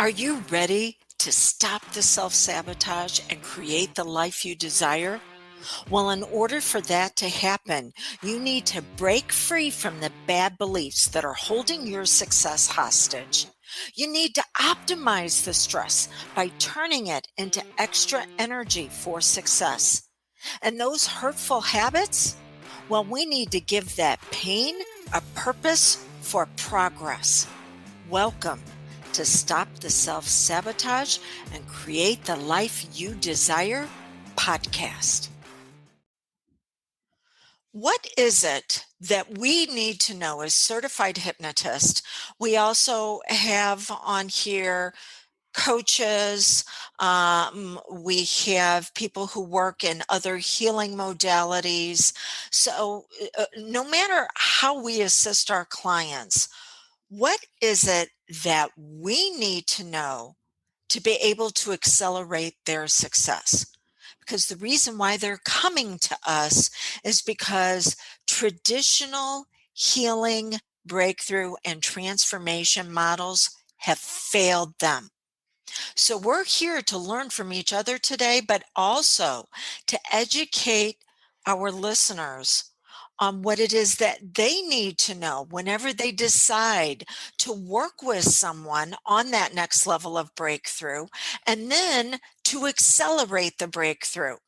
Are you ready to stop the self-sabotage and create the life you desire? Well, in order for that to happen, you need to break free from the bad beliefs that are holding your success hostage. You need to optimize the stress by turning it into extra energy for success. And those hurtful habits? Well, we need to give that pain a purpose for progress. Welcome to Stop the Self-Sabotage and Create the Life You Desire podcast. What is it that we need to know as certified hypnotists? We also have on here coaches. We have people who work in other healing modalities. So no matter how we assist our clients, what is it that we need to know to be able to accelerate their success? Because the reason why they're coming to us is because traditional healing, breakthrough, and transformation models have failed them. So we're here to learn from each other today, but also to educate our listeners on what it is that they need to know whenever they decide to work with someone on that next level of breakthrough, and then to accelerate the breakthrough,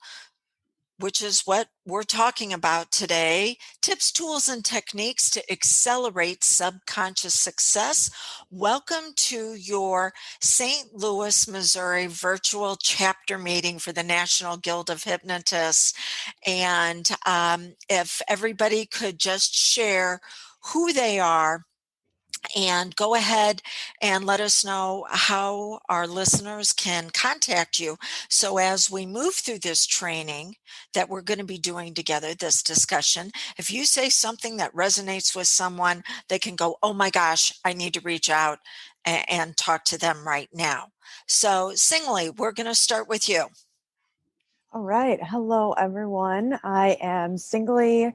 which is what we're talking about today. Tips, tools, and techniques to accelerate subconscious success. Welcome to your St. Louis, Missouri virtual chapter meeting for the National Guild of Hypnotists. And if everybody could just share who they are and go ahead and let us know how our listeners can contact you. So as we move through this training that we're going to be doing together, this discussion, if you say something that resonates with someone, they can go, oh my gosh, I need to reach out and talk to them right now. So Singeli, we're going to start with you. All right. Hello, everyone. I am Singeli,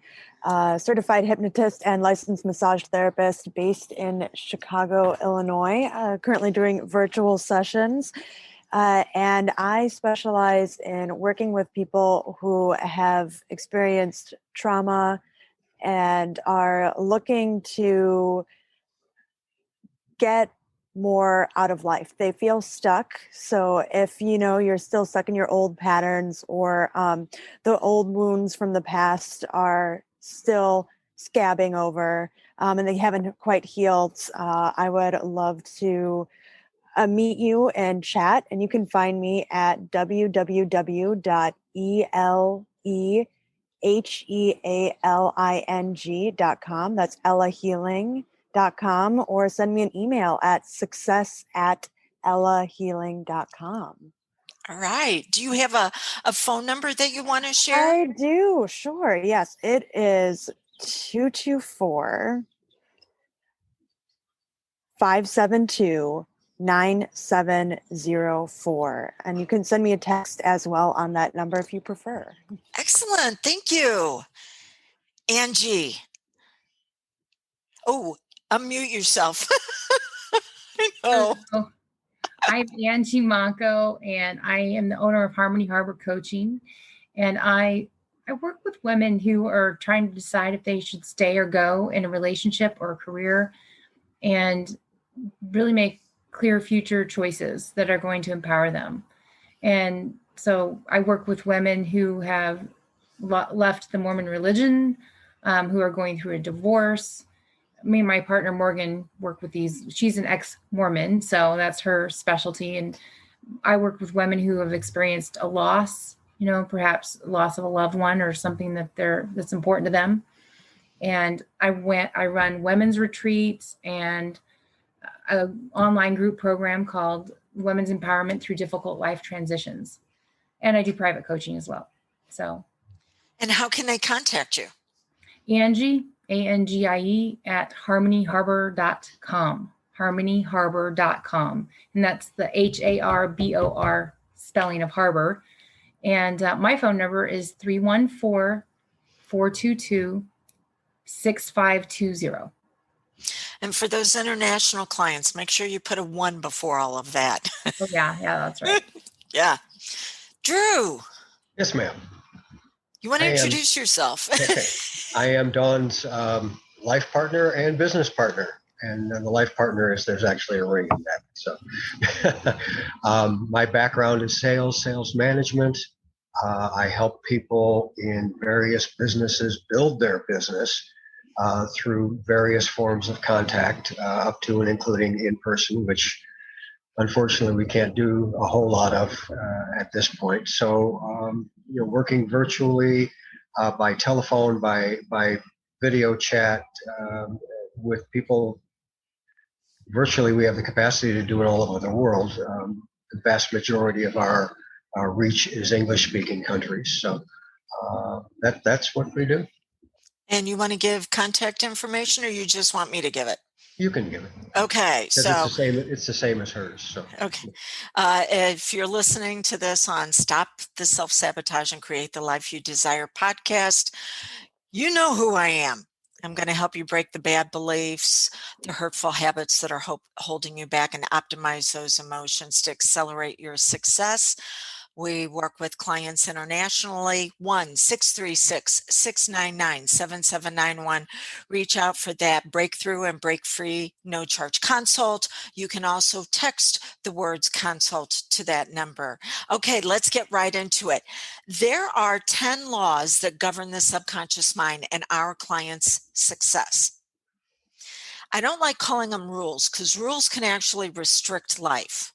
certified hypnotist and licensed massage therapist based in Chicago, Illinois, currently doing virtual sessions. And I specialize in working with people who have experienced trauma and are looking to get more out of life. They feel stuck. So if you're still stuck in your old patterns, or the old wounds from the past are still scabbing over, and they haven't quite healed, I would love to meet you and chat. And you can find me at www.elehealing.com. That's Ella Healing.com, or send me an email at success@ellahealing.com. All right. Do you have a phone number that you want to share? I do. Sure. Yes. It is 224-572-9704. And you can send me a text as well on that number if you prefer. Excellent. Thank you. Angie. Oh, unmute yourself. I know. Hello. I'm Angie Manco, and I am the owner of Harmony Harbor Coaching. And I work with women who are trying to decide if they should stay or go in a relationship or a career, and really make clear future choices that are going to empower them. And so I work with women who have left the Mormon religion, who are going through a divorce. Me and my partner Morgan work with these. She's an ex-Mormon, so that's her specialty. And I work with women who have experienced a loss, perhaps loss of a loved one or something that's important to them. And I run women's retreats and an online group program called Women's Empowerment Through Difficult Life Transitions. And I do private coaching as well. So. And how can they contact you? Angie, Angie, at harmonyharbor.com, harmonyharbor.com. And that's the HARBOR spelling of harbor. And my phone number is 314-422-6520. And for those international clients, make sure you put a 1 before all of that. Oh, yeah, that's right. Yeah. Drew, Yes, ma'am. you want I to am. introduce yourself? I am Dawn's life partner and business partner. And the life partner is there's actually a ring in that. So my background is sales management. I help people in various businesses build their business through various forms of contact, up to and including in person, which unfortunately we can't do a whole lot of at this point. So, working virtually, by telephone, by video chat, with people virtually, we have the capacity to do it all over the world. The vast majority of our reach is English-speaking countries. So that's what we do. And you want to give contact information, or you just want me to give it? You can give it. Okay, Because so it's the same as hers. So okay, if you're listening to this on Stop the Self-Sabotage and Create the Life You Desire podcast, you know who I am. I'm going to help you break the bad beliefs, the hurtful habits that are holding you back, and optimize those emotions to accelerate your success. We work with clients internationally. 1-636-699-7791. Reach out for that breakthrough and break free, no charge consult. You can also text the words consult to that number. Okay, let's get right into it. There are 10 laws that govern the subconscious mind and our clients' success. I don't like calling them rules because rules can actually restrict life.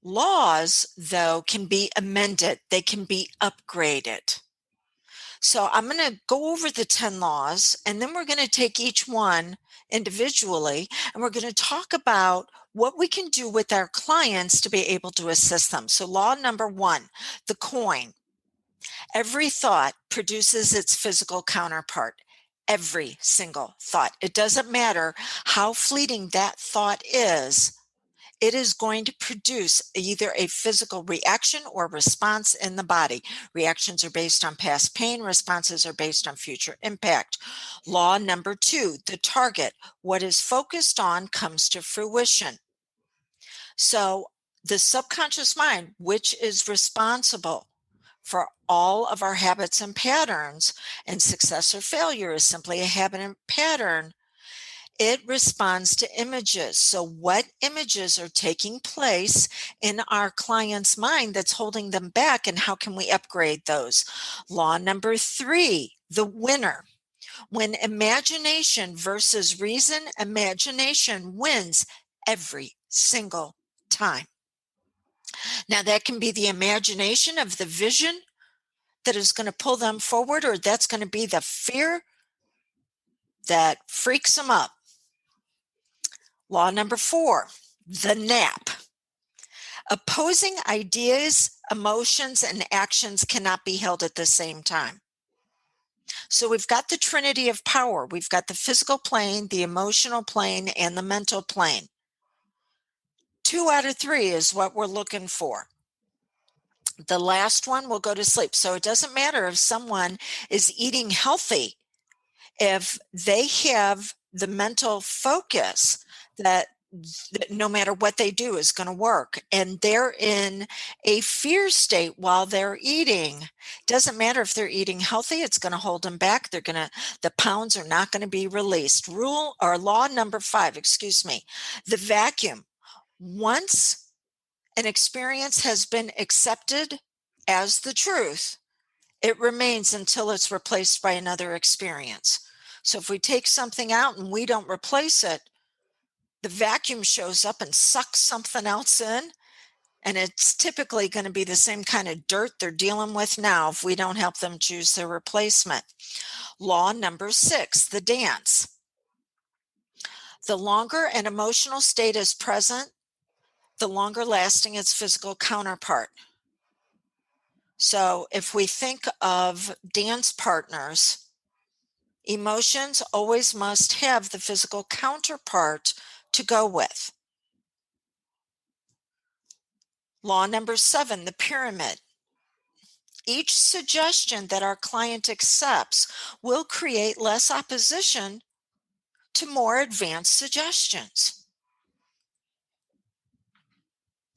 Laws, though, can be amended. They can be upgraded. So I'm going to go over the 10 laws, and then we're going to take each one individually, and we're going to talk about what we can do with our clients to be able to assist them. So law number 1, the coin. Every thought produces its physical counterpart. Every single thought. It doesn't matter how fleeting that thought is. It is going to produce either a physical reaction or response in the body. Reactions are based on past pain. Responses are based on future impact. Law number 2, the target. What is focused on comes to fruition. So the subconscious mind, which is responsible for all of our habits and patterns, and success or failure is simply a habit and pattern, it responds to images. So what images are taking place in our client's mind that's holding them back, and how can we upgrade those? Law number 3, the winner. When imagination versus reason, imagination wins every single time. Now that can be the imagination of the vision that is going to pull them forward, or that's going to be the fear that freaks them up. Law number 4, the nap. Opposing ideas, emotions, and actions cannot be held at the same time. So we've got the trinity of power. We've got the physical plane, the emotional plane, and the mental plane. 2 out of 3 is what we're looking for. The last one will go to sleep. So it doesn't matter if someone is eating healthy, if they have the mental focus that no matter what they do is going to work, and they're in a fear state while they're eating, doesn't matter if they're eating healthy, it's going to hold them back. The pounds are not going to be released. Law number 5, the vacuum. Once an experience has been accepted as the truth, it remains until it's replaced by another experience. So if we take something out and we don't replace it, the vacuum shows up and sucks something else in, and it's typically going to be the same kind of dirt they're dealing with now if we don't help them choose their replacement. Law number 6, the dance. The longer an emotional state is present, the longer lasting its physical counterpart. So if we think of dance partners, emotions always must have the physical counterpart to go with. Law number 7, the pyramid. Each suggestion that our client accepts will create less opposition to more advanced suggestions.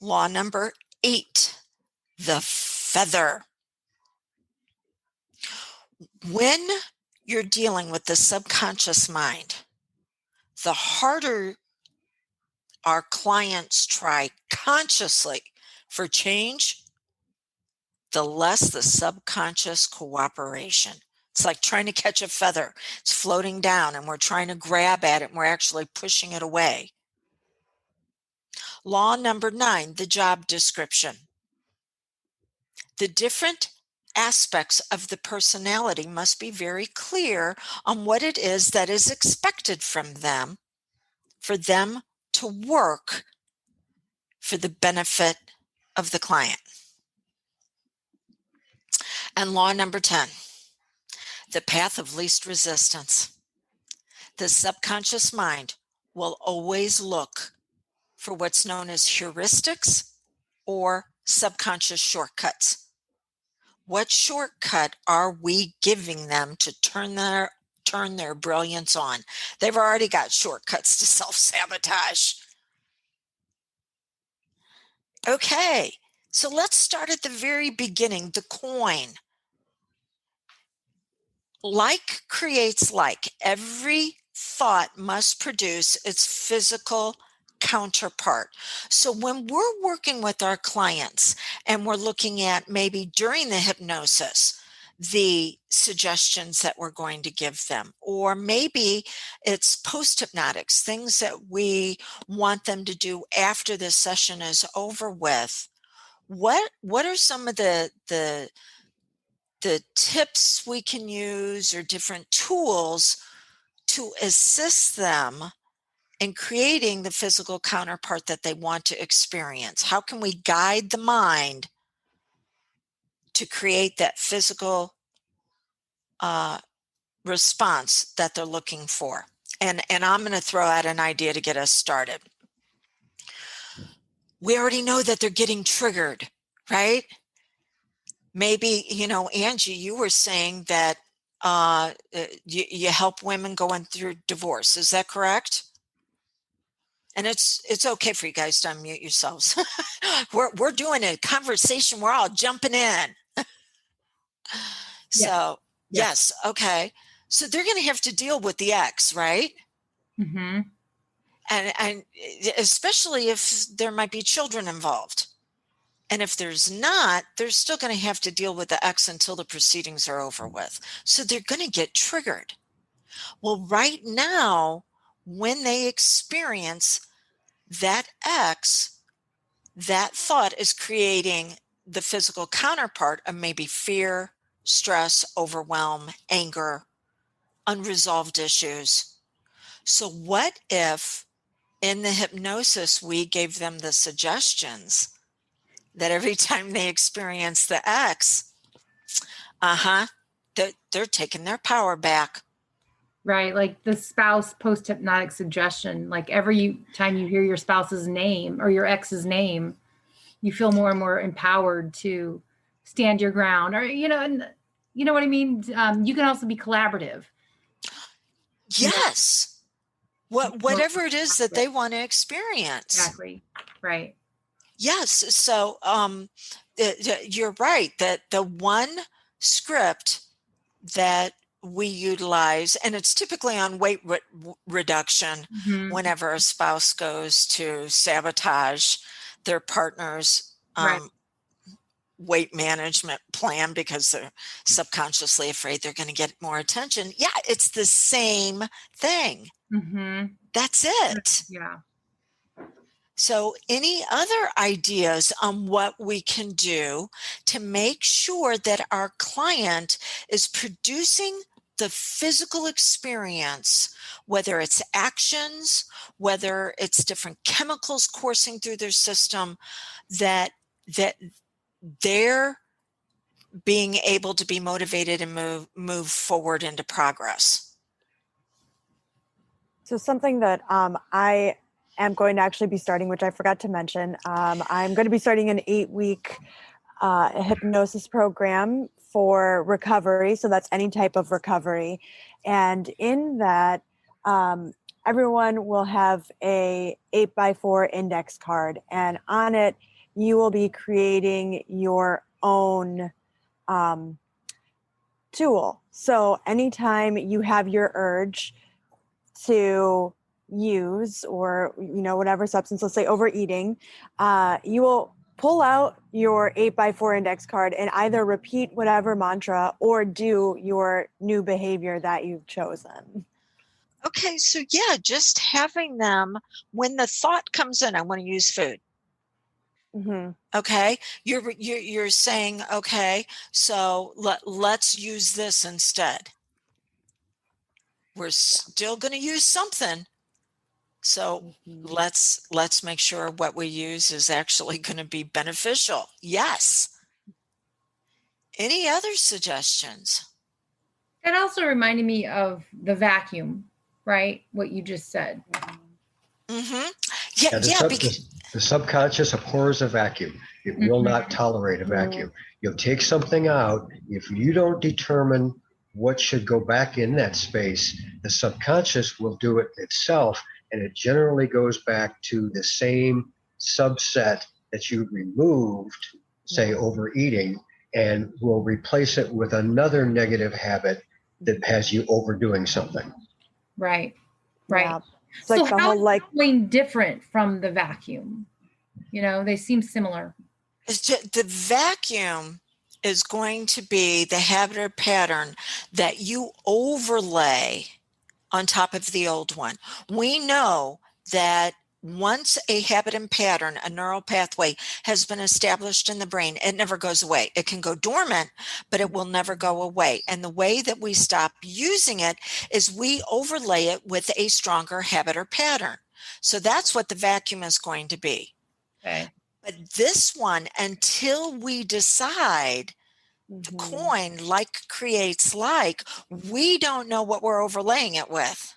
Law number 8, the feather. When you're dealing with the subconscious mind, the harder our clients try consciously for change, the less the subconscious cooperation. It's like trying to catch a feather. It's floating down and we're trying to grab at it and we're actually pushing it away. Law number 9, the job description. The different aspects of the personality must be very clear on what it is that is expected from them for them to work for the benefit of the client. And law number 10, the path of least resistance. The subconscious mind will always look for what's known as heuristics or subconscious shortcuts. What shortcut are we giving them to turn their brilliance on? They've already got shortcuts to self-sabotage. Okay, so let's start at the very beginning, the coin. Like creates like. Every thought must produce its physical counterpart. So when we're working with our clients and we're looking at maybe during the hypnosis, the suggestions that we're going to give them, or maybe it's post-hypnotics, things that we want them to do after the session is over with. What are some of the tips we can use or different tools to assist them in creating the physical counterpart that they want to experience? How can we guide the mind to create that physical response that they're looking for? And I'm going to throw out an idea to get us started. We already know that they're getting triggered, right? Maybe, Angie, you were saying that you help women going through divorce. Is that correct? And it's okay for you guys to unmute yourselves. we're doing a conversation. We're all jumping in. So yes, okay. So they're going to have to deal with the ex, right? Mm-hmm. And especially if there might be children involved. And if there's not, they're still going to have to deal with the ex until the proceedings are over with. So they're going to get triggered. Well, right now, when they experience that ex, that thought is creating the physical counterpart of maybe fear, stress, overwhelm, anger, unresolved issues. So what if in the hypnosis we gave them the suggestions that every time they experience the ex, they're taking their power back. Right. Like the spouse post-hypnotic suggestion, like every time you hear your spouse's name or your ex's name, you feel more and more empowered to stand your ground, or, and you know what I mean? You can also be collaborative. Yes. Whatever it is that they want to experience. Exactly. Right. Yes. So you're right that the one script that we utilize, and it's typically on weight reduction, whenever a spouse goes to sabotage their partner's weight management plan because they're subconsciously afraid they're going to get more attention. Yeah, it's the same thing. That's it. Yeah. So any other ideas on what we can do to make sure that our client is producing the physical experience, whether it's actions, whether it's different chemicals coursing through their system, that they're being able to be motivated and move forward into progress? So something that I am going to actually be starting, which I forgot to mention, I'm going to be starting an 8-week hypnosis program for recovery. So that's any type of recovery. And in that, everyone will have a 8x4 index card, and on it, you will be creating your own tool. So anytime you have your urge to use, or whatever substance, let's say overeating, you will pull out your 8x4 index card and either repeat whatever mantra or do your new behavior that you've chosen. Okay, so yeah, just having them when the thought comes in, I want to use food. Mm-hmm. Okay, you're saying, okay, so let's use this instead. We're still going to use something, so let's make sure what we use is actually going to be beneficial. Yes. Any other suggestions? That also reminded me of the vacuum, right? What you just said. Mm-hmm. Yeah, the subconscious abhors a vacuum. It will not tolerate a vacuum. You'll take something out. If you don't determine what should go back in that space, the subconscious will do it itself, and it generally goes back to the same subset that you removed, say overeating, and will replace it with another negative habit that has you overdoing something. Right. Yeah. It's like So the how whole is Halloween different from the vacuum? They seem similar. The vacuum is going to be the habit or pattern that you overlay on top of the old one. We know that once a habit and pattern, a neural pathway has been established in the brain, it never goes away. It can go dormant, but it will never go away. And the way that we stop using it is we overlay it with a stronger habit or pattern. So that's what the vacuum is going to be. Okay. But this one, until we decide the coin like creates like, we don't know what we're overlaying it with,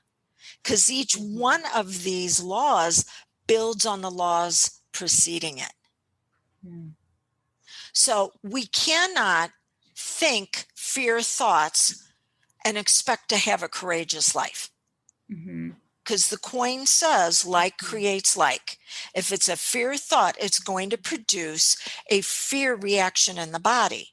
because each one of these laws builds on the laws preceding it. So we cannot think fear thoughts and expect to have a courageous life. Because the coin says like creates like. If it's a fear thought, it's going to produce a fear reaction in the body.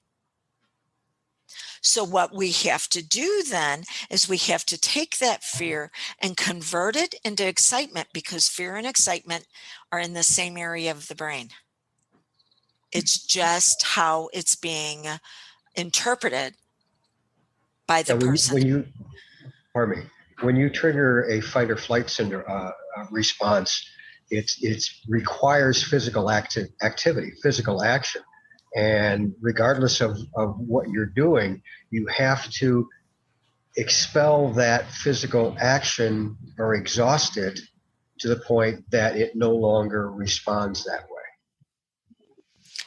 So what we have to do then is we have to take that fear and convert it into excitement, because fear and excitement are in the same area of the brain. It's just how it's being interpreted by the person. When you trigger a fight or flight syndrome response, it requires physical activity, physical action. And regardless of what you're doing, you have to expel that physical action or exhaust it to the point that it no longer responds that way.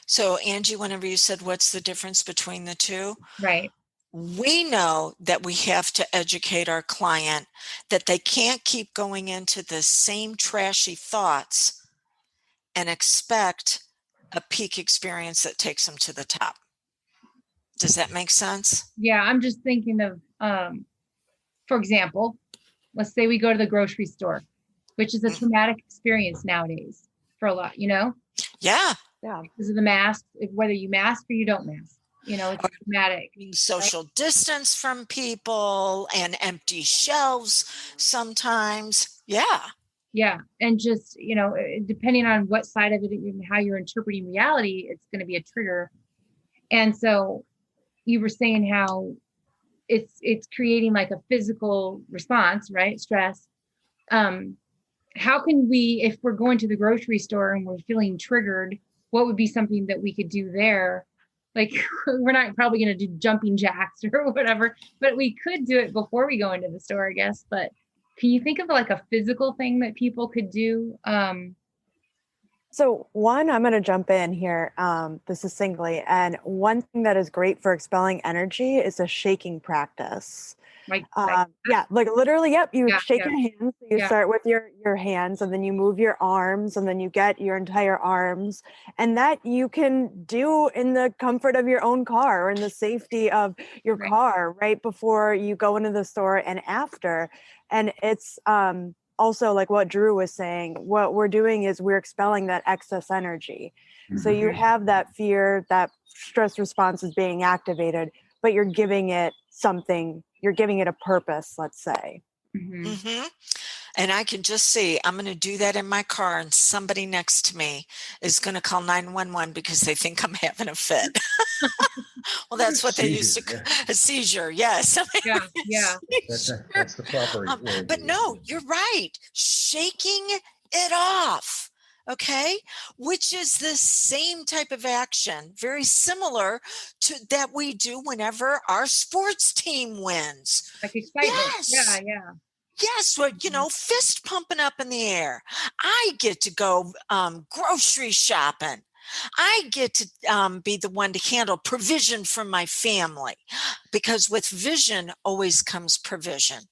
So Angie, whenever you said, what's the difference between the two? Right. We know that we have to educate our client that they can't keep going into the same trashy thoughts and expect a peak experience that takes them to the top. Does that make sense? Yeah, I'm just thinking of, for example, let's say we go to the grocery store, which is a traumatic experience nowadays for a lot, Yeah. because of the mask, whether you mask or you don't mask, it's traumatic. Social distance from people and empty shelves sometimes. Yeah. Yeah. And just, depending on what side of it and how you're interpreting reality, it's going to be a trigger. And so you were saying how it's creating like a physical response, right? Stress. How can we, if we're going to the grocery store and we're feeling triggered, what would be something that we could do there? Like, we're not probably going to do jumping jacks or whatever, but we could do it before we go into the store, I guess. But can you think of like a physical thing that people could do? So one, I'm going to jump in here. This is Singeli. And one thing that is great for expelling energy is a shaking practice. Yeah, like literally, yep. You shake your hands. So you start with your hands, and then you move your arms, and then you get your entire arms. And that you can do in the comfort of your own car or in the safety of your car right before you go into the store and after. And it's also, like what Drew was saying, what we're doing is we're expelling that excess energy. So you have that fear, that stress response is being activated, but you're giving it something, you're giving it a purpose, let's say. And I can just see, I'm going to do that in my car, and somebody next to me is going to call 911 because they think I'm having a fit. Well, that's what they used to, a seizure. Yes. Yeah. That's the proper word. But no, you're right. Shaking it off. Okay. Which is the same type of action, very similar to that we do whenever our sports team wins. Like excitement. Yes. Yeah. Yes, well, fist pumping up in the air. I get to go grocery shopping. I get to be the one to handle provision for my family, because with vision always comes provision,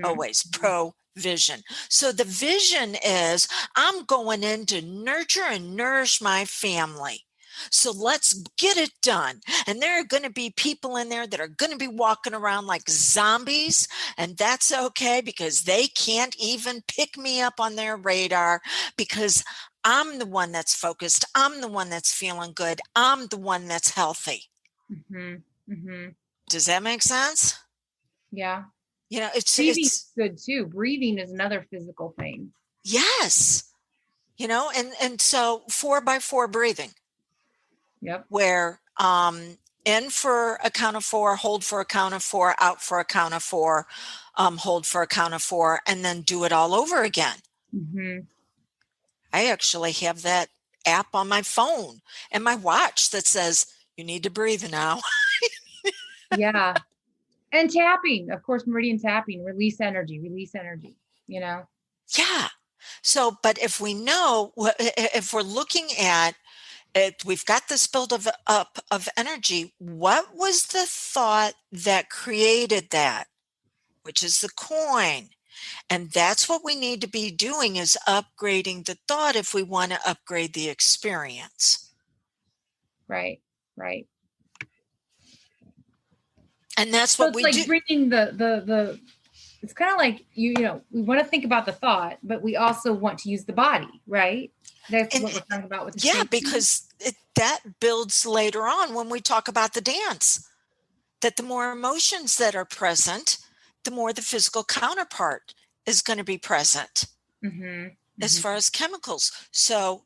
always provision. So the vision is I'm going in to nurture and nourish my family. So let's get it done. And there are going to be people in there that are going to be walking around like zombies. And that's okay, because they can't even pick me up on their radar, because I'm the one that's focused. I'm the one that's feeling good. I'm the one that's healthy. Does that make sense? Yeah. It's good too. Breathing is another physical thing. Yes. And so 4x4 breathing. Yep. Where in for a count of 4, hold for a count of 4, out for a count of 4, hold for a count of 4, and then do it all over again. I actually have that app on my phone and my watch that says, you need to breathe now. Yeah. And tapping, of course, meridian tapping, release energy, Yeah. So, but if we know, if we're looking at it, we've got this up of energy. What was the thought that created that? Which is the coin. And that's what we need to be doing, is upgrading the thought if we want to upgrade the experience. Right. And that's so what we do. Bringing the it's kind of like, we want to think about the thought, but we also want to use the body, right? That's what we're talking about with the safety. Because that builds later on when we talk about the dance, that the more emotions that are present, the more the physical counterpart is going to be present as far as chemicals. So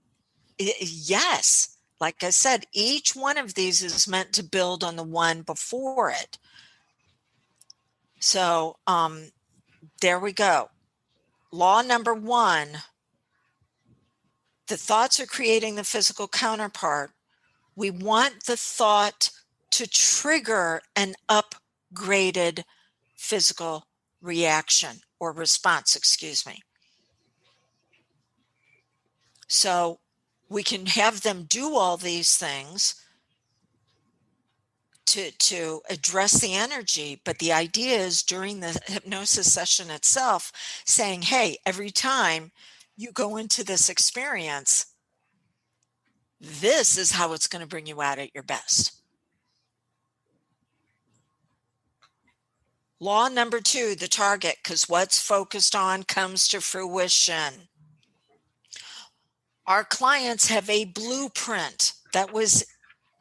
yes, like I said, each one of these is meant to build on the one before it. So there we go. Law number 1, the thoughts are creating the physical counterpart. We want the thought to trigger an upgraded physical reaction or response, excuse me. So we can have them do all these things to address the energy, but the idea is during the hypnosis session itself, saying, hey, every time you go into this experience, this is how it's going to bring you out at your best. Law number 2, the target, because what's focused on comes to fruition. Our clients have a blueprint that was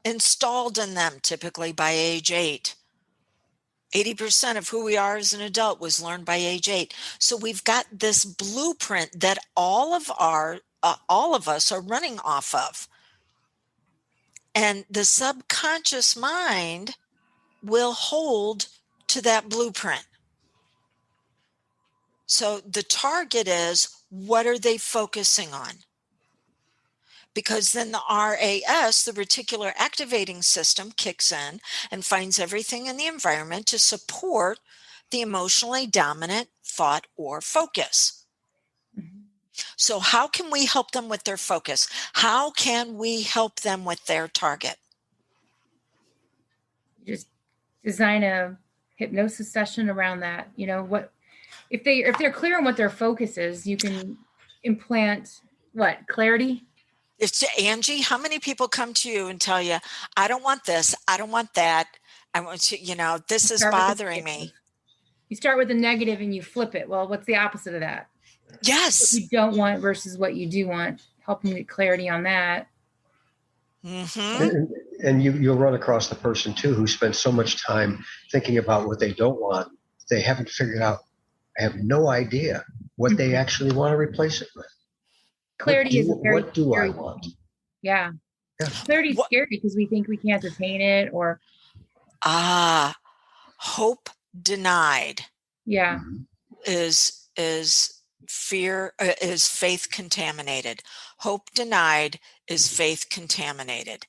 installed in them, typically by age 8. 80% of who we are as an adult was learned by age 8. So we've got this blueprint that all of us are running off of. And the subconscious mind will hold to that blueprint. So the target is, what are they focusing on? Because then the RAS, the reticular activating system, kicks in and finds everything in the environment to support the emotionally dominant thought or focus. So how can we help them with their focus? How can we help them with their target? Just design a hypnosis session around that. What if they're clear on what their focus is, you can implant clarity. It's Angie. How many people come to you and tell you, I don't want this, I don't want that, I want to, this is bothering me. You start with the negative and you flip it. Well, what's the opposite of that? Yes. What you don't want versus what you do want, helping get clarity on that. Mm-hmm. And you'll run across the person too who spends so much time thinking about what they don't want. They haven't figured out, have no idea what they actually want to replace it with. Clarity is a very What do I scary want? thing. Yeah. Yeah. Clarity is What- scary because we think we can't attain it, or Hope denied yeah. is fear, is faith contaminated. Hope denied is faith contaminated.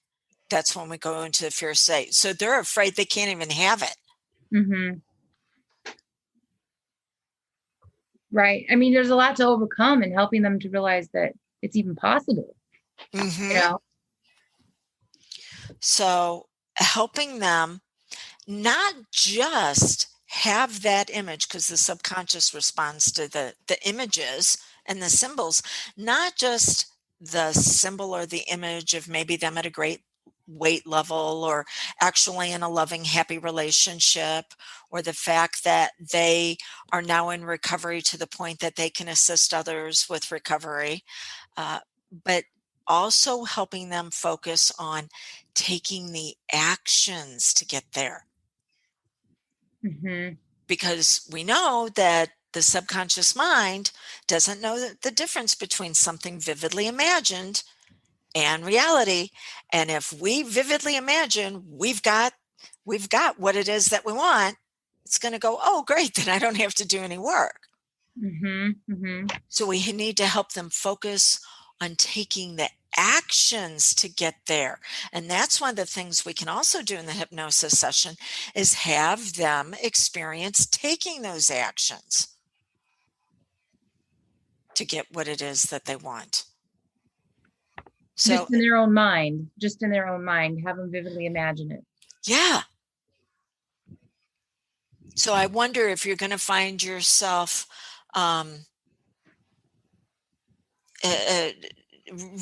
That's when we go into the fear state. So they're afraid they can't even have it. Mm-hmm. Right. I mean, there's a lot to overcome and helping them to realize that it's even possible. Mm-hmm. You know? So helping them not just have that image, because the subconscious responds to the images and the symbols, not just the symbol or the image of maybe them at a great weight level, or actually in a loving, happy relationship, or the fact that they are now in recovery to the point that they can assist others with recovery, but also helping them focus on taking the actions to get there. Mm-hmm. Because we know that the subconscious mind doesn't know the difference between something vividly imagined and reality. And if we vividly imagine we've got what it is that we want, it's going to go, oh, great, then I don't have to do any work. Mm-hmm. Mm-hmm. So we need to help them focus on taking the actions to get there. And that's one of the things we can also do in the hypnosis session, is have them experience taking those actions to get what it is that they want. So Just in their own mind, have them vividly imagine it. yeah. So I wonder if you're going to find yourself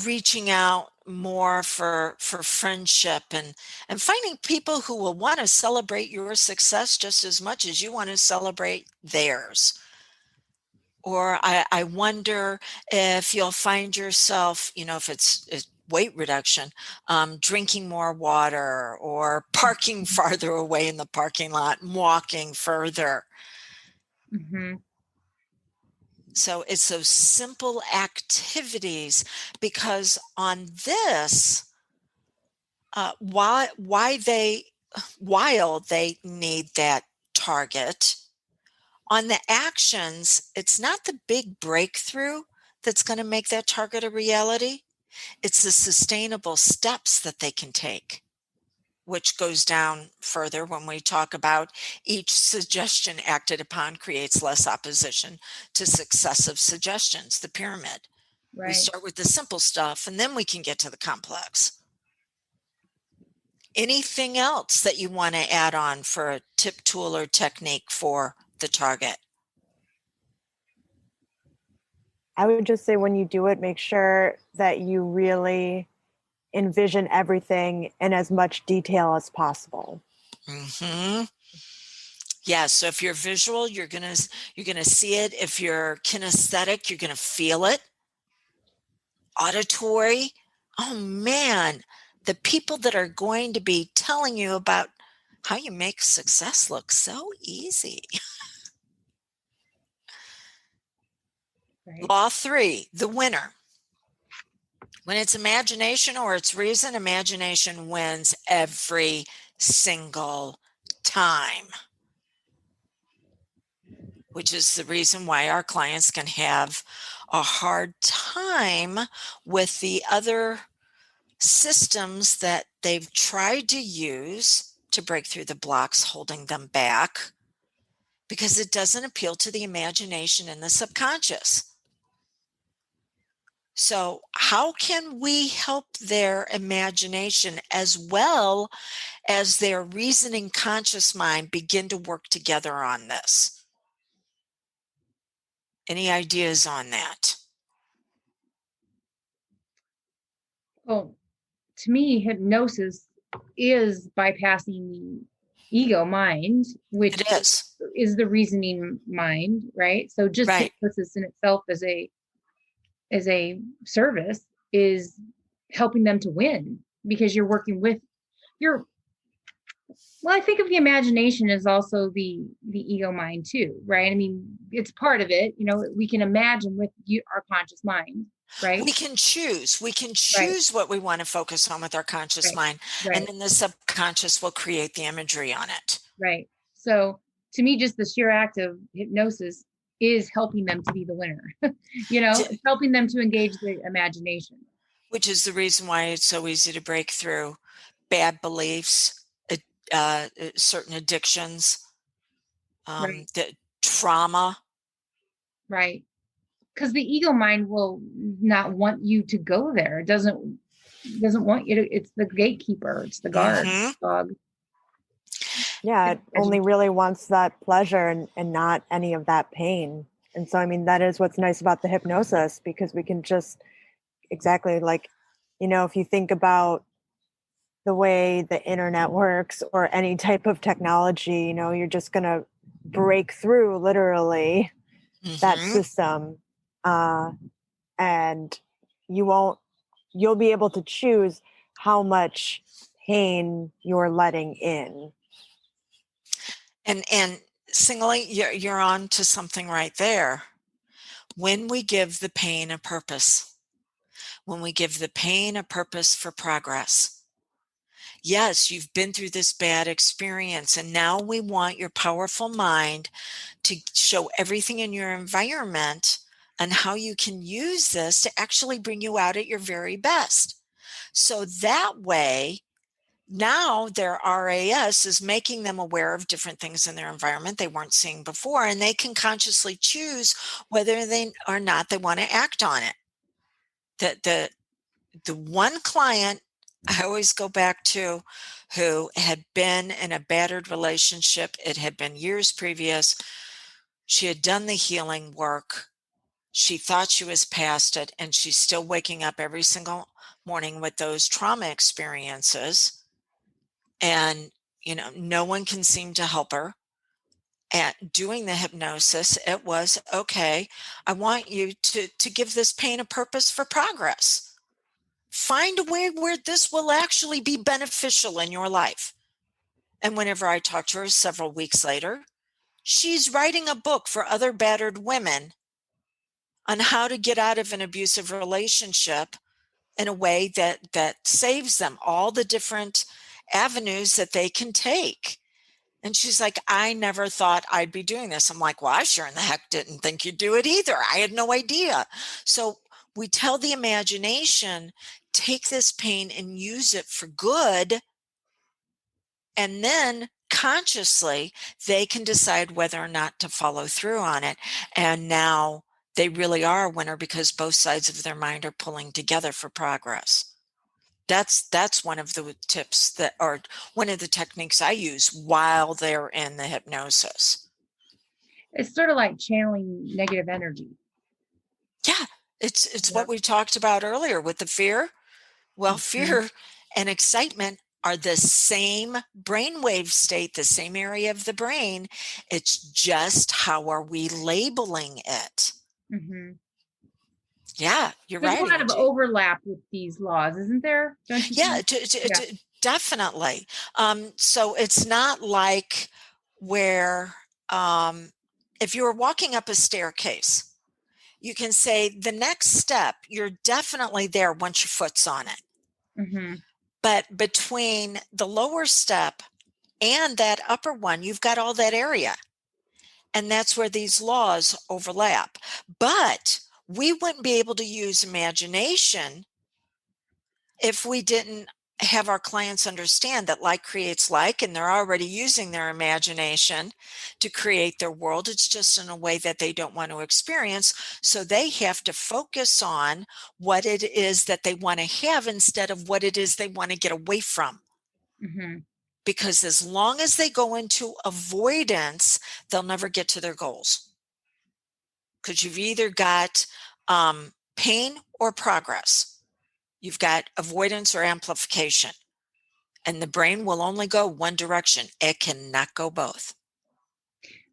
reaching out more for friendship, and finding people who will want to celebrate your success just as much as you want to celebrate theirs. Or I wonder if you'll find yourself, if it's weight reduction, drinking more water, or parking farther away in the parking lot and walking further. Mm-hmm. So it's those simple activities, because on this, while they need that target, on the actions, it's not the big breakthrough that's going to make that target a reality. It's the sustainable steps that they can take, which goes down further when we talk about each suggestion acted upon creates less opposition to successive suggestions, the pyramid. We Right. start with the simple stuff, and then we can get to the complex. Anything else that you want to add on for a tip, tool, or technique for the target? I would just say, when you do it, make sure that you really envision everything in as much detail as possible. Mm-hmm. Yeah. So if you're visual, you're gonna see it. If you're kinesthetic, you're gonna feel it. Auditory, oh man, the people that are going to be telling you about how you make success look so easy. Right. Law 3, the winner. When it's imagination or it's reason, imagination wins every single time, which is the reason why our clients can have a hard time with the other systems that they've tried to use to break through the blocks holding them back, because it doesn't appeal to the imagination and the subconscious. So how can we help their imagination as well as their reasoning conscious mind begin to work together on this? Any ideas on that? Well, to me, hypnosis is bypassing the ego mind, which It is. is the reasoning mind, right? So just Right. hypnosis in itself as a service is helping them to win, because you're working with your, well, I think of the imagination as also the ego mind too, right? I mean, it's part of it. We can imagine with our conscious mind, right? We can choose. We can Right, choose what we want to focus on with our conscious right, mind, and right, then the subconscious will create the imagery on it. right. So to me, just the sheer act of hypnosis is helping them to be the winner. It's helping them to engage the imagination. Which is the reason why it's so easy to break through bad beliefs, certain addictions, Right, the trauma. right. Because the ego mind will not want you to go there. It doesn't want you to. It's the gatekeeper. It's the guard Mhm. dog. Yeah, it only really wants that pleasure and not any of that pain. And so, I mean, that is what's nice about the hypnosis, because we can just exactly like, if you think about the way the internet works or any type of technology, you're just going to break through literally that Mhm. system. And you'll be able to choose how much pain you're letting in. And Singeli, you're on to something right there. When we give the pain a purpose, when we give the pain a purpose for progress. Yes, you've been through this bad experience, and now we want your powerful mind to show everything in your environment and how you can use this to actually bring you out at your very best. So that way, now their RAS is making them aware of different things in their environment they weren't seeing before, and they can consciously choose whether they or not they want to act on it. The one client I always go back to, who had been in a battered relationship, it had been years previous. She had done the healing work. She thought she was past it, and she's still waking up every single morning with those trauma experiences. And, no one can seem to help her. At doing the hypnosis, it was okay. I want you to give this pain a purpose for progress. Find a way where this will actually be beneficial in your life. And whenever I talked to her several weeks later, she's writing a book for other battered women on how to get out of an abusive relationship in a way that saves them, all the different avenues that they can take. And she's like, I never thought I'd be doing this. I'm like, well, I sure in the heck didn't think you'd do it either. I had no idea. So we tell the imagination, take this pain and use it for good. And then consciously, they can decide whether or not to follow through on it. And now they really are a winner because both sides of their mind are pulling together for progress. That's one of the tips that, or one of the techniques I use while they're in the hypnosis. It's sort of like channeling negative energy. Yeah, it's Yeah. what we talked about earlier with the fear. Well, Mhm. fear and excitement are the same brainwave state, the same area of the brain. It's just how are we labeling it? Mhm. Yeah, you're There's a right, lot of Angie. overlap with these laws, isn't there? Don't you Yeah, think? Yeah. definitely. So it's not like where if you were walking up a staircase, you can say the next step, you're definitely there once your foot's on it. Mhm. But between the lower step and that upper one, you've got all that area. And that's where these laws overlap. But we wouldn't be able to use imagination if we didn't have our clients understand that like creates like, and they're already using their imagination to create their world. It's just in a way that they don't want to experience. So they have to focus on what it is that they want to have instead of what it is they want to get away from. Mhm. Because as long as they go into avoidance, they'll never get to their goals. Because you've either got pain or progress. You've got avoidance or amplification. And the brain will only go one direction. It cannot go both.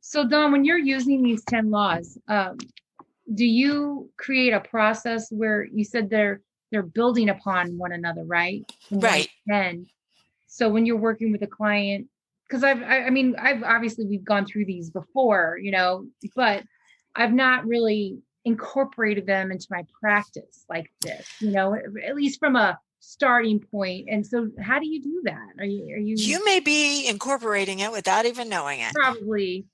So Dawn, when you're using these 10 laws, do you create a process where you said they're building upon one another, right? From 1 to Right. 10. So when you're working with a client, because I've obviously we've gone through these before, but I've not really incorporated them into my practice like this, at least from a starting point. And so how do you do that? Are you You may be incorporating it without even knowing it probably,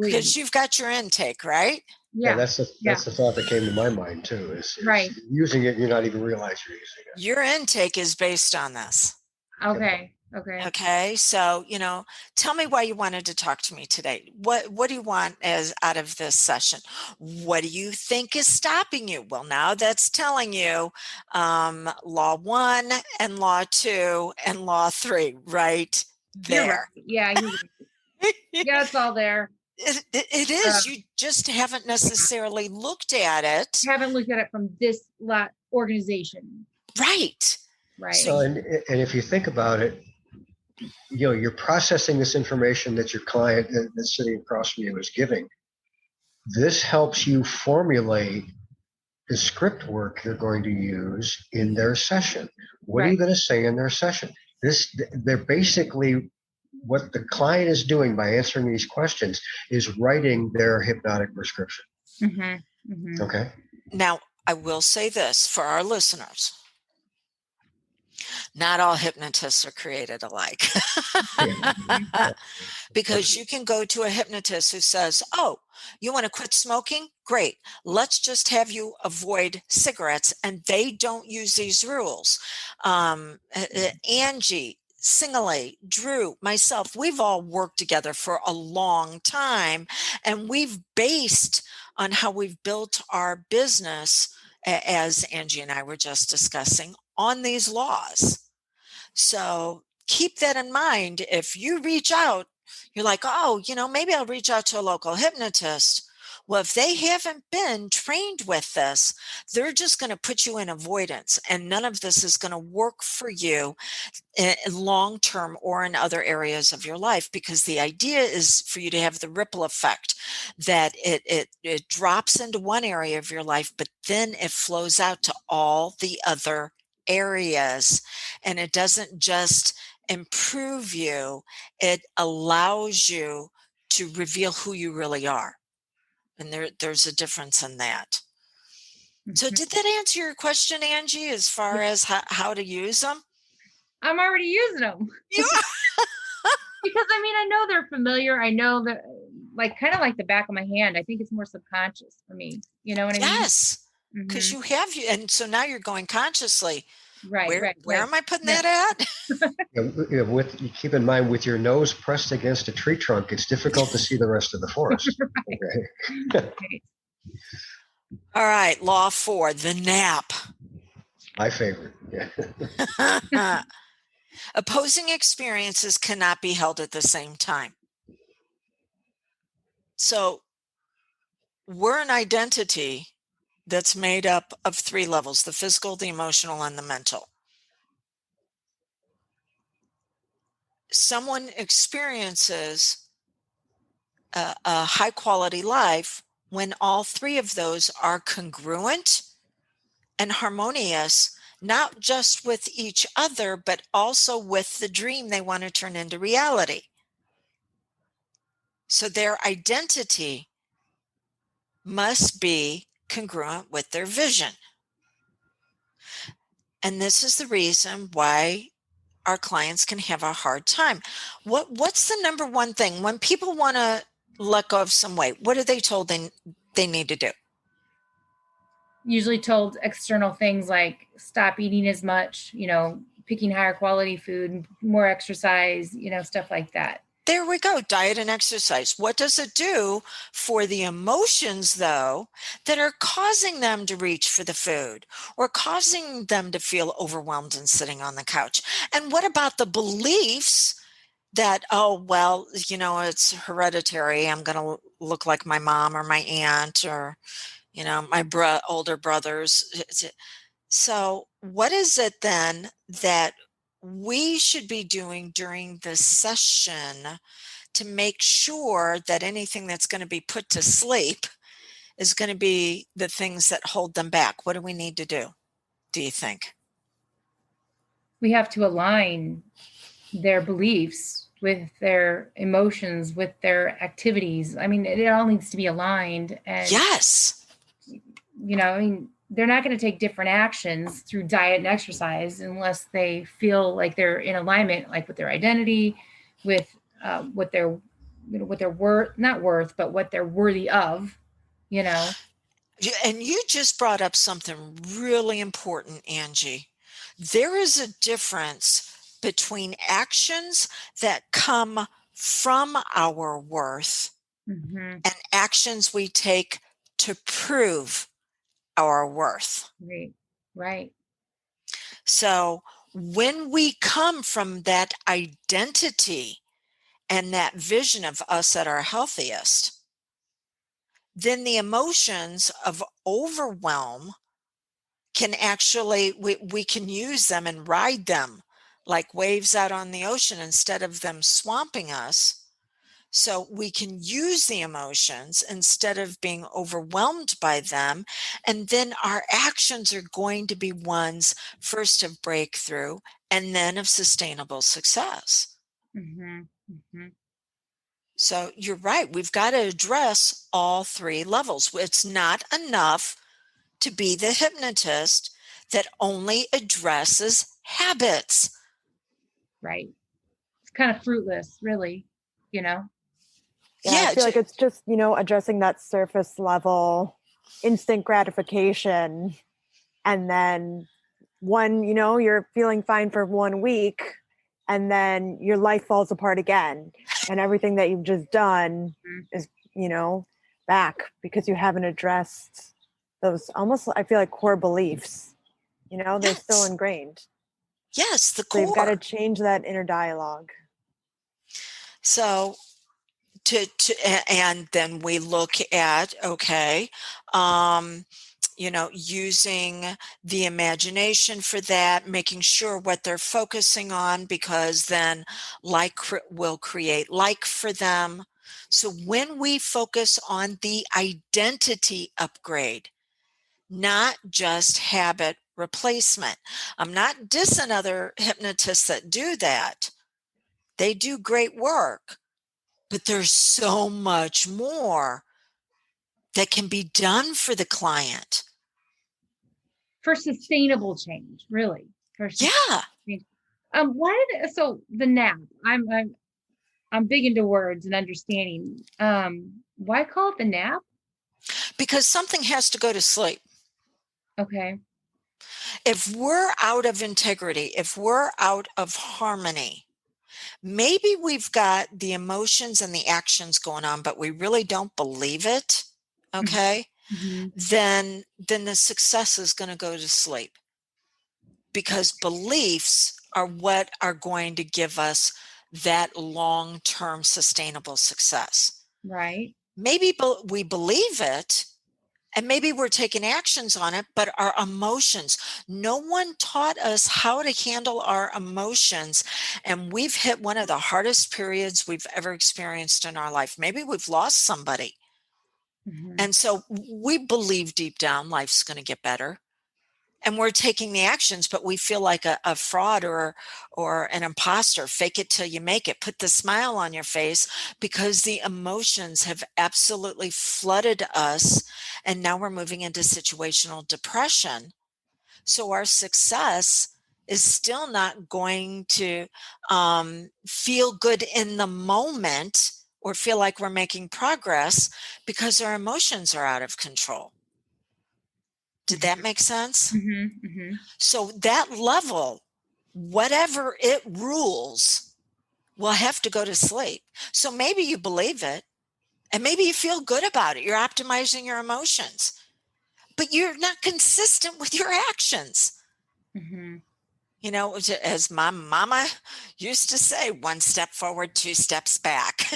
because you've got your intake, right? Yeah, yeah, that's the thought that came to my mind too. Is right. using it, and you're not even realize you're using it. Your intake is based on this. Okay. Okay. So, tell me why you wanted to talk to me today. What do you want as out of this session? What do you think is stopping you? Well, now that's telling you law 1 and law 2 and law 3 right You're right. there. Yeah, you're right. Yeah, it's all there. It is. You just haven't necessarily looked at it. Haven't looked at it from this organization. Right. Right. So, and if you think about it, you're processing this information that your client that's sitting across from you is giving. This helps you formulate the script work you're going to use in their session. What are you going to say in their session? They're basically, what the client is doing by answering these questions is writing their hypnotic prescription. Mm-hmm. Mm-hmm. Okay. Now, I will say this for our listeners. Not all hypnotists are created alike. Because you can go to a hypnotist who says, oh, you want to quit smoking? Great. Let's just have you avoid cigarettes. And they don't use these rules. Angie, Singeli, Drew, myself, we've all worked together for a long time. And we've based on how we've built our business, as Angie and I were just discussing, on these laws. So keep that in mind. If you reach out, you're like, oh, maybe I'll reach out to a local hypnotist. Well, if they haven't been trained with this, they're just going to put you in avoidance, and none of this is going to work for you long term or in other areas of your life, because the idea is for you to have the ripple effect, that it drops into one area of your life, but then it flows out to all the other areas, and it doesn't just improve you, it allows you to reveal who you really are, and there's a difference in that. So did that answer your question, Angie, as far as how to use them? I'm already using them. Because I know they're familiar. I know that, kind of like the back of my hand. I think it's more subconscious for me. You know what I mean? Yes, because you have you, and so now you're going consciously. Right. Where am I putting that at? Keep in mind, with your nose pressed against a tree trunk, it's difficult to see the rest of the forest. Okay. All right, law 4, the nap. My favorite. Yeah. Opposing experiences cannot be held at the same time. So we're an identity that's made up of 3 levels: the physical, the emotional, and the mental. Someone experiences a high quality life when all 3 of those are congruent and harmonious, not just with each other, but also with the dream they want to turn into reality. So their identity must be congruent with their vision. And this is the reason why our clients can have a hard time. What's the number one thing when people want to let go of some weight? What are they told they need to do? Usually told external things like stop eating as much, picking higher quality food, more exercise, stuff like that. There we go. Diet and exercise. What does it do for the emotions, though, that are causing them to reach for the food or causing them to feel overwhelmed and sitting on the couch? And what about the beliefs that, oh, well, it's hereditary. I'm going to look like my mom or my aunt or, my older brothers. So what is it then that we should be doing during this session to make sure that anything that's going to be put to sleep is going to be the things that hold them back? What do we need to do you think? We have to align their beliefs with their emotions, with their activities. I mean, it all needs to be aligned. And, Yes. I mean, they're not going to take different actions through diet and exercise unless they feel like they're in alignment, like with their identity, with what they're, what they're not worth, but what they're worthy of, And you just brought up something really important, Angie. There is a difference between actions that come from our worth Mm-hmm. and actions we take to prove our worth. Right. So when we come from that identity and that vision of us at our healthiest, then the emotions of overwhelm can actually, we can use them and ride them like waves out on the ocean instead of them swamping us. So we can use the emotions instead of being overwhelmed by them. And then our actions are going to be ones first of breakthrough and then of sustainable success. Mm-hmm. Mm-hmm. So you're right. We've got to address all three levels. It's not enough to be the hypnotist that only addresses habits. Right. It's kind of fruitless, really, Yeah, I feel like it's just, addressing that surface level instant gratification. And then you're feeling fine for 1 week and then your life falls apart again. And everything that you've just done is, back because you haven't addressed those almost, I feel like, core beliefs. They're still ingrained. Yes, the So core. you've got to change that inner dialogue. So and then we look at, using the imagination for that, making sure what they're focusing on, because then like will create like for them. So when we focus on the identity upgrade, not just habit replacement. I'm not dissing other hypnotists that do that. They do great work, but there's so much more that can be done for the client. For sustainable change, really. Yeah. So the nap, I'm big into words and understanding. Why call it the nap? Because something has to go to sleep. Okay. If we're out of integrity, if we're out of harmony, maybe we've got the emotions and the actions going on, but we really don't believe it. Okay. Mm-hmm. Then the success is going to go to sleep, because beliefs are what are going to give us that long-term sustainable success. Right. Maybe we believe it and maybe we're taking actions on it, but our emotions, no one taught us how to handle our emotions. And we've hit one of the hardest periods we've ever experienced in our life. Maybe we've lost somebody. Mm-hmm. And so we believe deep down life's going to get better. And we're taking the actions, but we feel like a fraud or an imposter. Fake it till you make it. Put the smile on your face, because the emotions have absolutely flooded us. And now we're moving into situational depression. So our success is still not going to feel good in the moment or feel like we're making progress, because our emotions are out of control. Did that make sense? Mm-hmm. Mm-hmm. So that level, whatever it rules, will have to go to sleep. So maybe you believe it and maybe you feel good about it. You're optimizing your emotions, but you're not consistent with your actions. Mm-hmm. As my mama used to say, 1 step forward, 2 steps back.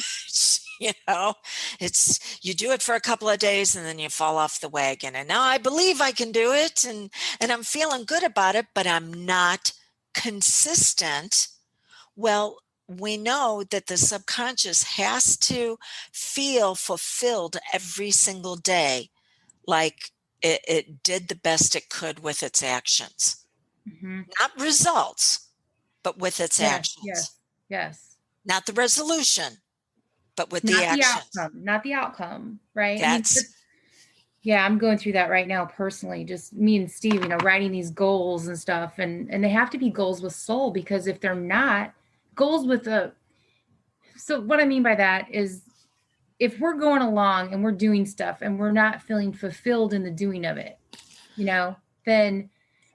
It's, you do it for a couple of days and then you fall off the wagon. And now I believe I can do it and I'm feeling good about it, but I'm not consistent. Well, we know that the subconscious has to feel fulfilled every single day, like it did the best it could with its actions. Mhm. Not results, but with its Yes, actions. yes, yes. Not the resolution, but with the Not the actions. outcome, not the outcome, right? I mean, That's yeah, I'm going through that right now personally. Just me and Steve, writing these goals and stuff, and they have to be goals with soul, because if they're not goals with a, so what I mean by that is, if we're going along and we're doing stuff and we're not feeling fulfilled in the doing of it, then,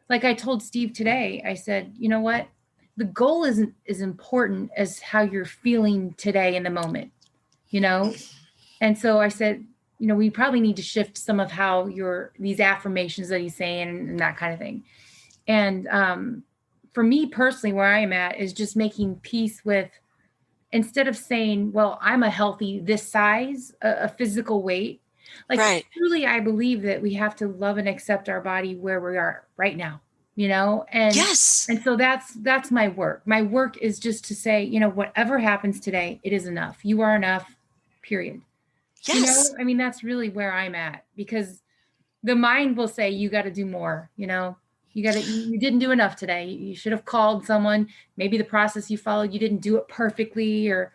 like I told Steve today, I said, you know what? The goal isn't as important as how you're feeling today in the moment, you know? And so I said, we probably need to shift some of how these affirmations that he's saying and that kind of thing. And for me personally, where I am at is just making peace with, instead of saying, well, I'm a healthy this size, a physical weight, like right. truly, I believe that we have to love and accept our body where we are right now, and Yes. and so that's my work. My work is just to say, whatever happens today, it is enough. You are enough, period. Yes. I mean, that's really where I'm at, because the mind will say, you got to do more, you didn't do enough today. You should have called someone. Maybe the process you followed, you didn't do it perfectly, or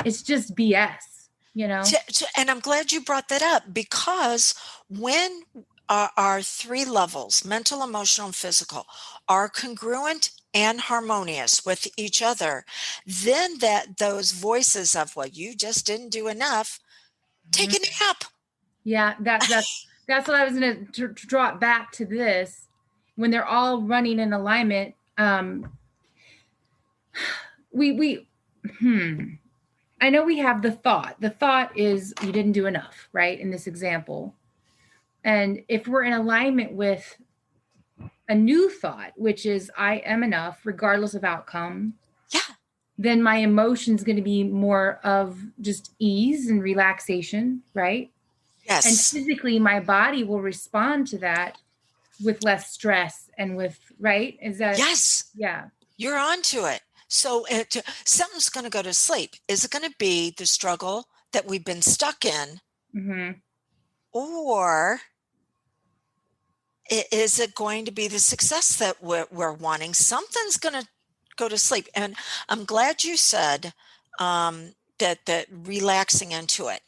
it's just BS, And I'm glad you brought that up, because when our three levels, mental, emotional, and physical, are congruent and harmonious with each other, then those voices of, well, you just didn't do enough, take a nap. Yeah, that's what I was going to draw it back to this. When they're all running in alignment, I know we have the thought. The thought is, you didn't do enough, right? In this example. And if we're in alignment with a new thought, which is, I am enough, regardless of outcome. Yeah. Then my emotion's going to be more of just ease and relaxation, right? Yes. And physically, my body will respond to that with less stress and with, right? Is that? Yes. Yeah. You're onto it. So something's going to go to sleep. Is it going to be the struggle that we've been stuck in? Mm-hmm. Or is it going to be the success that we're wanting? Something's going to go to sleep. And I'm glad you said that relaxing into it.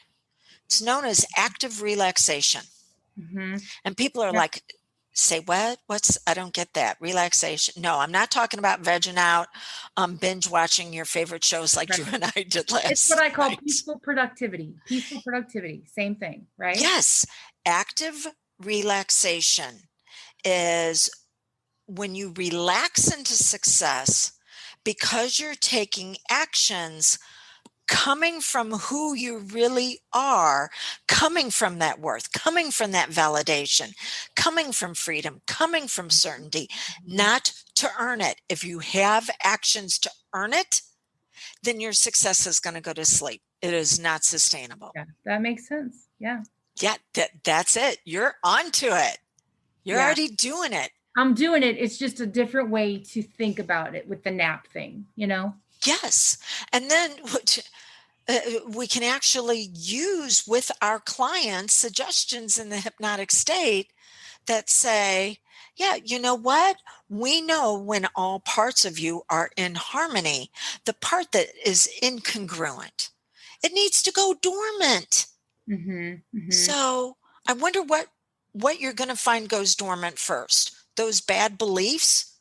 It's known as active relaxation. Mm-hmm. And people are like, say what? I don't get that. Relaxation. No, I'm not talking about vegging out, binge watching your favorite shows like Right. you and I did last It's what I call night. peaceful productivity. Peaceful productivity. Same thing, right? Yes. Active relaxation is when you relax into success because you're taking actions coming from who you really are, coming from that worth, coming from that validation, coming from freedom, coming from certainty, not to earn it. If you have actions to earn it, then your success is going to go to sleep. It is not sustainable. Yeah, that makes sense. Yeah. Yeah, that's it. You're onto it. You're already doing it. I'm doing it. It's just a different way to think about it with the nap thing, Yes. And then we can actually use with our clients suggestions in the hypnotic state that say, yeah, you know what? We know when all parts of you are in harmony, the part that is incongruent, it needs to go dormant. Mm-hmm, mm-hmm. So I wonder what you're going to find goes dormant first. Those bad beliefs,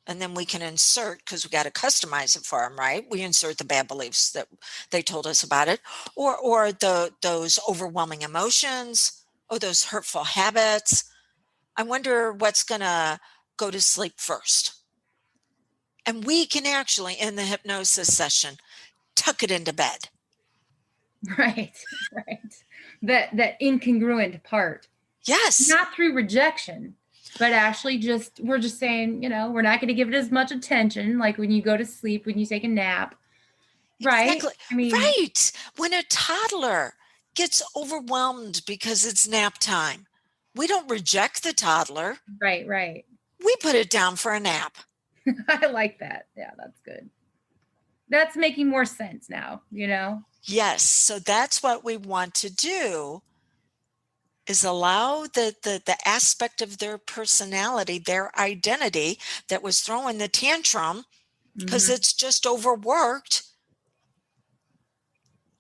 and then we can insert, because we got to customize it for them, right? We insert the bad beliefs that they told us about it, or those overwhelming emotions, or those hurtful habits. I wonder what's going to go to sleep first. And we can actually, in the hypnosis session, tuck it into bed. Right. That incongruent part. Yes. Not through rejection, but actually we're just saying, we're not going to give it as much attention, like when you go to sleep, when you take a nap. Right. Exactly. I mean, right. When a toddler gets overwhelmed because it's nap time, we don't reject the toddler. Right. We put it down for a nap. I like that. Yeah, that's good. That's making more sense now, you know? Yes. So that's what we want to do, is allow the aspect of their personality, their identity that was throwing the tantrum because Mhm. it's just overworked.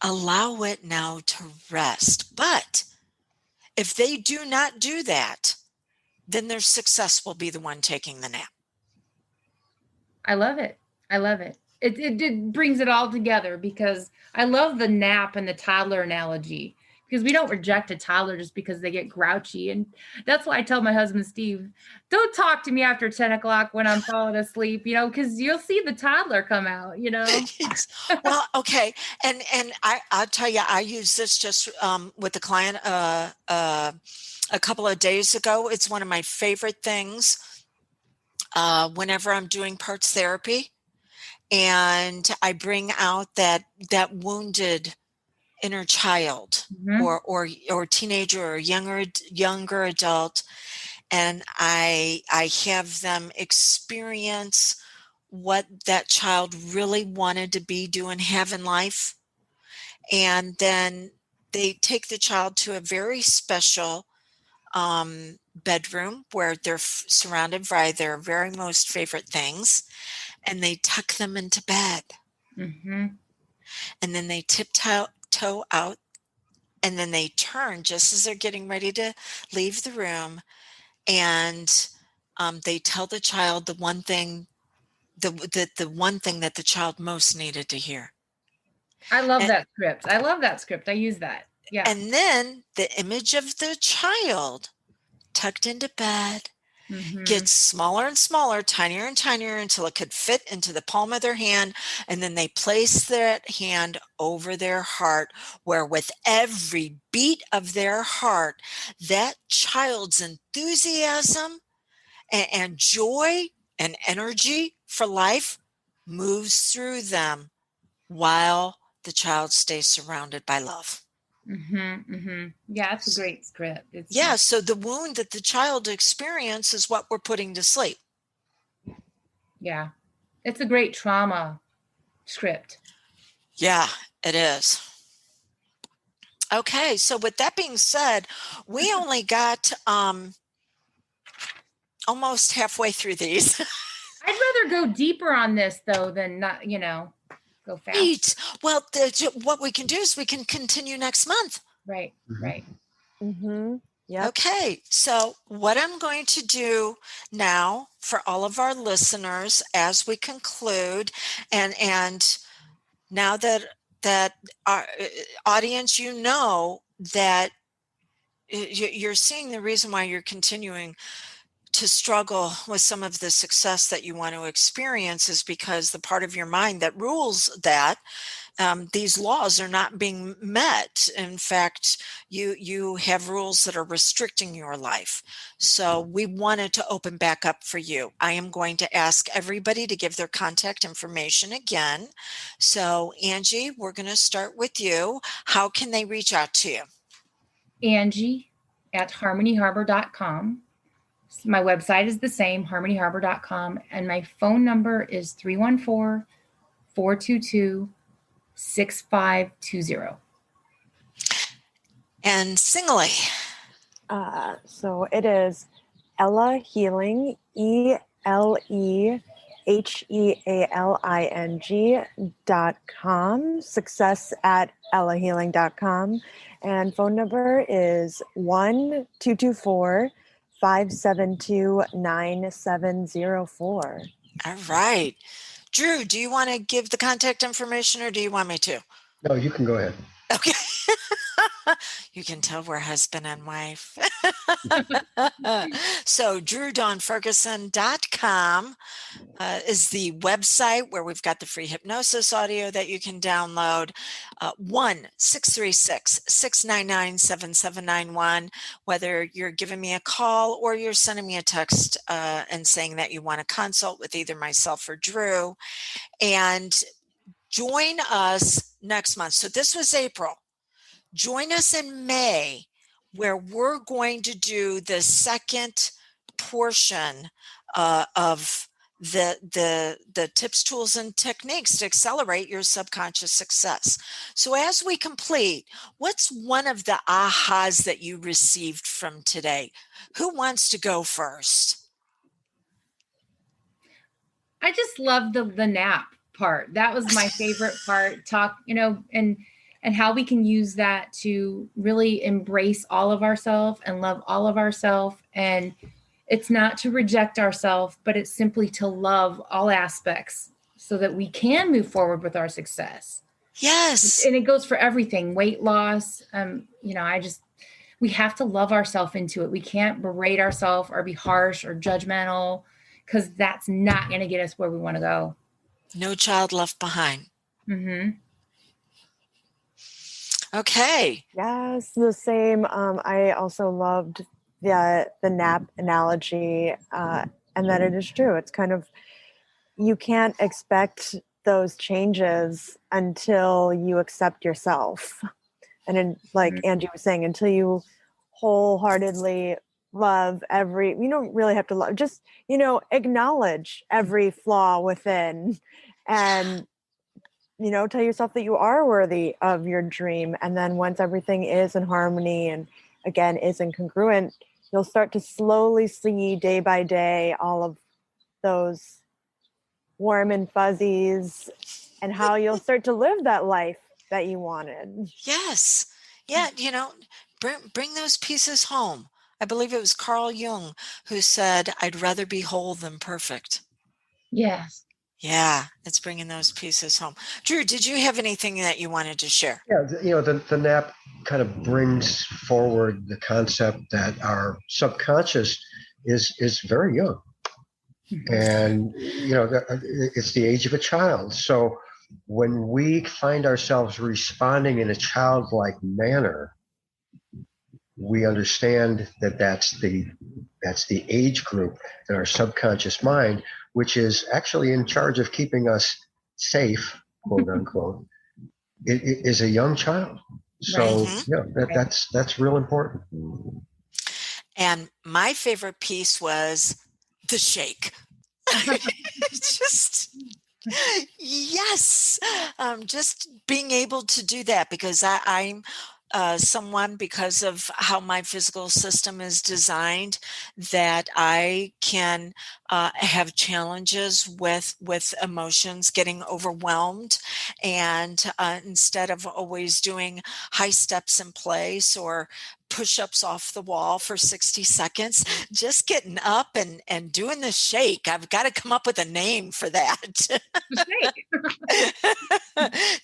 Allow it now to rest. But if they do not do that, then their success will be the one taking the nap. I love it. I love it. It brings it all together, because I love the nap and the toddler analogy, because we don't reject a toddler just because they get grouchy. And that's why I tell my husband, Steve, don't talk to me after 10 o'clock when I'm falling asleep, you know, because you'll see the toddler come out, you know? Well, okay. And I'll tell you, I use this just with a client a couple of days ago. It's one of my favorite things whenever I'm doing parts therapy. And I bring out that wounded inner child, Mhm. or teenager or younger adult, and I have them experience what that child really wanted to be, do, and have in life. And then they take the child to a very special bedroom where they're surrounded by their very most favorite things, and they tuck them into bed. Mhm. And then they tiptoe out, and then they turn just as they're getting ready to leave the room, and they tell the child the one thing, the one thing that the child most needed to hear. I love And, that script. I love that script. I use that. Yeah. and then the image of the child tucked into bed Mhm. gets smaller and smaller, tinier and tinier, until it could fit into the palm of their hand. And then they place that hand over their heart, where with every beat of their heart, that child's enthusiasm and joy and energy for life moves through them while the child stays surrounded by love. Mhm. Mhm. Yeah, that's a great script. It's Yeah, so the wound that the child experiences is what we're putting to sleep. yeah. It's a great trauma script. Yeah, it is. Okay, so with that being said, we only got almost halfway through these. I'd rather go deeper on this though than not, you know, go fast. Right. Well, what we can do is we can continue next month. Right. Mhm. Right. Mm-hmm. Yep. Okay, so what I'm going to do now for all of our listeners as we conclude, and now that our audience, you know that you're seeing the reason why you're continuing to struggle with some of the success that you want to experience is because the part of your mind that rules that these laws are not being met. In fact, you have rules that are restricting your life. So we wanted to open back up for you. I am going to ask everybody to give their contact information again. So Angie, we're going to start with you. How can they reach out to you? Angie at harmonyharbor.com. My website is the same, harmonyharbor.com. And my phone number is 314 422 6520. And Singeli. So it is Ella Healing, ELEHEALING.com, success at ellahealing.com. And phone number is 1-224-572-9704. All right. Drew, do you want to give the contact information or do you want me to? No, you can go ahead. Okay. You can tell we're husband and wife. So drewdawnferguson.com is the website where we've got the free hypnosis audio that you can download. 1-636-699-7791. Whether you're giving me a call or you're sending me a text and saying that you want to consult with either myself or Drew. And join us next month. So this was April. Join us in May, where we're going to do the second portion of the tips, tools, and techniques to accelerate your subconscious success. So as we complete, what's one of the ahas that you received from today? Who wants to go first? I just love the nap part. That was my favorite part. Talk, and how we can use that to really embrace all of ourselves and love all of ourselves. And it's not to reject ourselves, but it's simply to love all aspects so that we can move forward with our success. Yes. And it goes for everything, weight loss. We have to love ourselves into it. We can't berate ourselves or be harsh or judgmental, because that's not going to get us where we want to go. No child left behind. Mm-hmm. Okay. Yes, the same. I also loved the nap analogy, and that it is true. It's kind of, you can't expect those changes until you accept yourself. And like Angie was saying, until you wholeheartedly love you don't really have to love, just, acknowledge every flaw within, and, tell yourself that you are worthy of your dream. And then once everything is in harmony and again isn't congruent, you'll start to slowly see day by day all of those warm and fuzzies and how you'll start to live that life that you wanted. Yes. Yeah. Bring those pieces home. I believe it was Carl Jung who said, I'd rather be whole than perfect. Yes. Yeah. It's bringing those pieces home. Drew, did you have anything that you wanted to share? Yeah, the nap kind of brings forward the concept that our subconscious is very young. And it's the age of a child. So when we find ourselves responding in a childlike manner, we understand that that's the age group in our subconscious mind, which is actually in charge of keeping us safe, quote unquote. It is a young child. So that's real important. And my favorite piece was the shake. Just yes, just being able to do that, because I'm someone, because of how my physical system is designed, that I can have challenges with emotions, getting overwhelmed, and instead of always doing high steps in place or push-ups off the wall for 60 seconds, just getting up and doing the shake. I've got to come up with a name for that.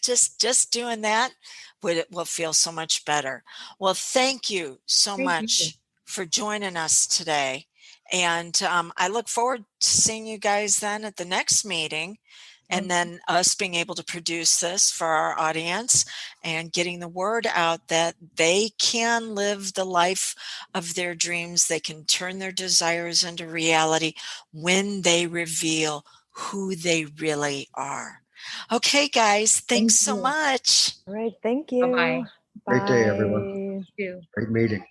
just doing that will feel so much better. Well, thank you so much for joining us today. And I look forward to seeing you guys then at the next meeting, and then us being able to produce this for our audience and getting the word out that they can live the life of their dreams. They can turn their desires into reality when they reveal who they really are. Okay, guys, thanks so much. All right, thank you. Bye-bye. Great day, everyone. Thank you. Great meeting.